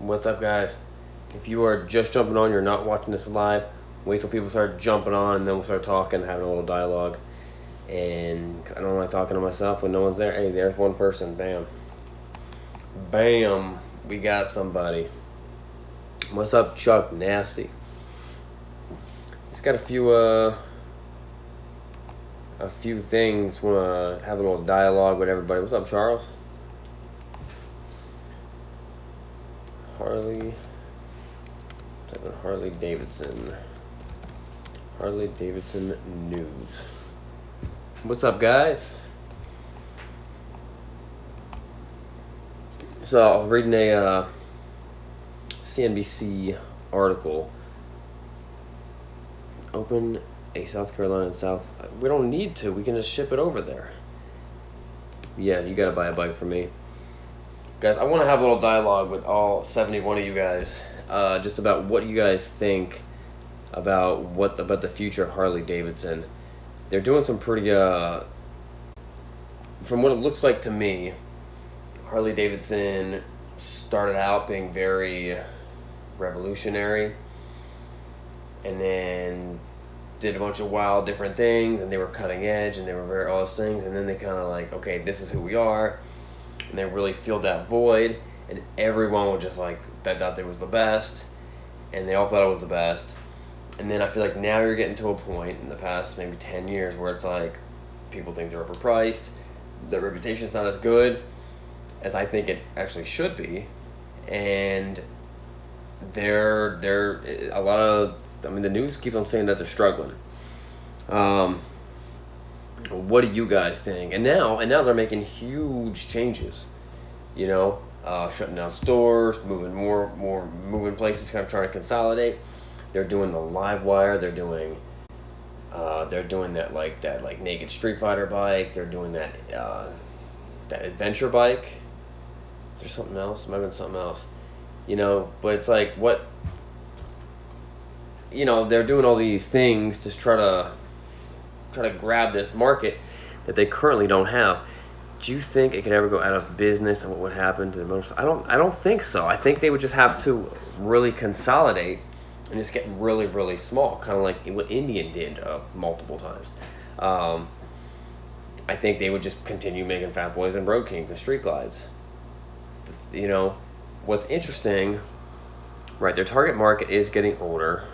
What's up, guys? If you are just jumping on, you're not watching this live, wait till people start jumping on, and then we'll start talking, having a little dialogue. And 'cause I don't like talking to myself when no one's there. Hey, there's one person. Bam. Bam. We got somebody. What's up, Chuck Nasty? He's got a few things. Want to have a little dialogue with everybody. What's up, Charles? Type in Harley Davidson. Harley Davidson news. What's up, guys? So I was reading a CNBC article. Open a South Carolina and South. We don't need to. We can just ship it over there. Yeah, you gotta buy a bike for me. Guys, I want to have a little dialogue with all 71 of you guys, just about what you guys think about the future of Harley Davidson. They're doing some pretty, from what it looks like to me, Harley Davidson started out being very revolutionary, and then did a bunch of wild different things, and they were cutting edge, and they were very all those things, and then they kind of like, okay, this is who we are. And they really filled that void, and everyone was just like, that thought they was the best, and they all thought it was the best. And then I feel like now you're getting to a point in the past maybe 10 years where it's like people think they're overpriced, their reputation's not as good as I think it actually should be, and they're a lot of, I mean, the news keeps on saying that they're struggling. What do you guys think? And now they're making huge changes. You know, shutting down stores, moving places, kind of trying to consolidate. They're doing the live wire. They're doing that naked Street Fighter bike. They're doing that adventure bike. There's something else. Might have been something else. You know, but it's like what. You know, they're doing all these things to try to grab this market that they currently don't have. Do you think it could ever go out of business, and what would happen to the most? I don't think so. I think they would just have to really consolidate and just get really, really small, kind of like what Indian did multiple times. I think they would just continue making Fat Boys and Road Kings and Street Glides. You know, what's interesting, right? Their target market is getting older.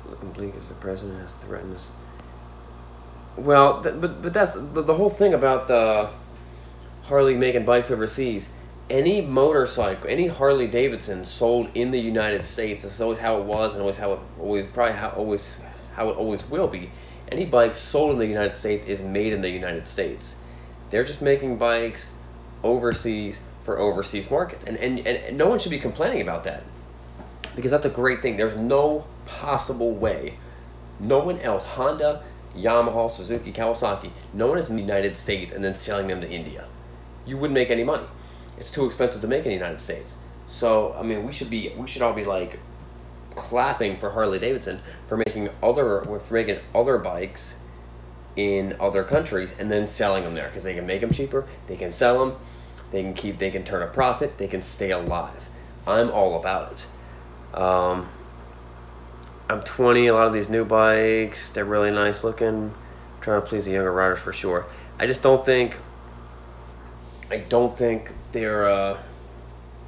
Looking bleak as the president has threatened us. Well, but that's the whole thing about the Harley making bikes overseas. Any motorcycle, any Harley Davidson sold in the United States, this is always how it was, and always how it always will be. Any bike sold in the United States is made in the United States. They're just making bikes overseas for overseas markets, and no one should be complaining about that, because that's a great thing. There's no possible way. No one else, Honda, Yamaha, Suzuki, Kawasaki, no one is in the United States and then selling them to India. You wouldn't make any money. It's too expensive to make in the United States. So, I mean, we should all be like clapping for Harley Davidson for making other bikes in other countries and then selling them there, because they can make them cheaper, they can sell them, they can turn a profit, they can stay alive. I'm all about it. I'm 20, a lot of these new bikes, they're really nice looking. I'm trying to please the younger riders for sure. I don't think they're,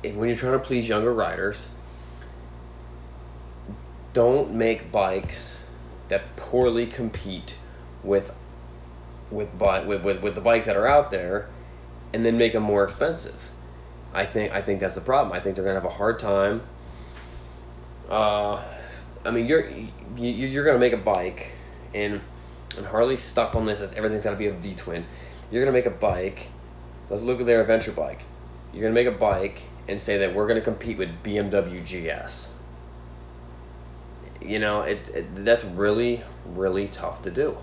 when you're trying to please younger riders, don't make bikes that poorly compete with the bikes that are out there, and then make them more expensive. I think that's the problem. I think they're gonna have a hard time. I mean, you're gonna make a bike, and Harley's stuck on this as everything's gotta be a V-twin. You're gonna make a bike. Let's look at their adventure bike. You're gonna make a bike and say that we're gonna compete with BMW GS. You know, that's really, really tough to do.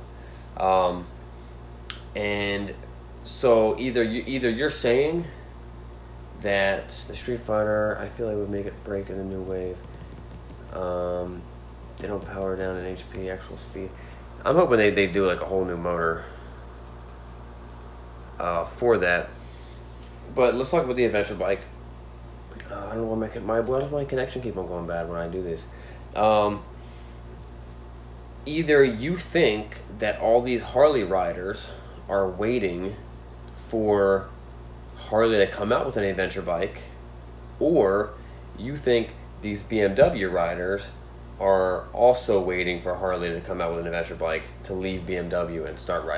And so either you're saying that the Street Fighter, I feel like would make it break in a new wave. They don't power down in HP, actual speed. I'm hoping they do like a whole new motor for that. But let's talk about the adventure bike. I don't know why does my connection keep on going bad when I do this? Um, Either you think that all these Harley riders are waiting for Harley to come out with an adventure bike, or you think these BMW riders are also waiting for Harley to come out with an adventure bike to leave BMW and start riding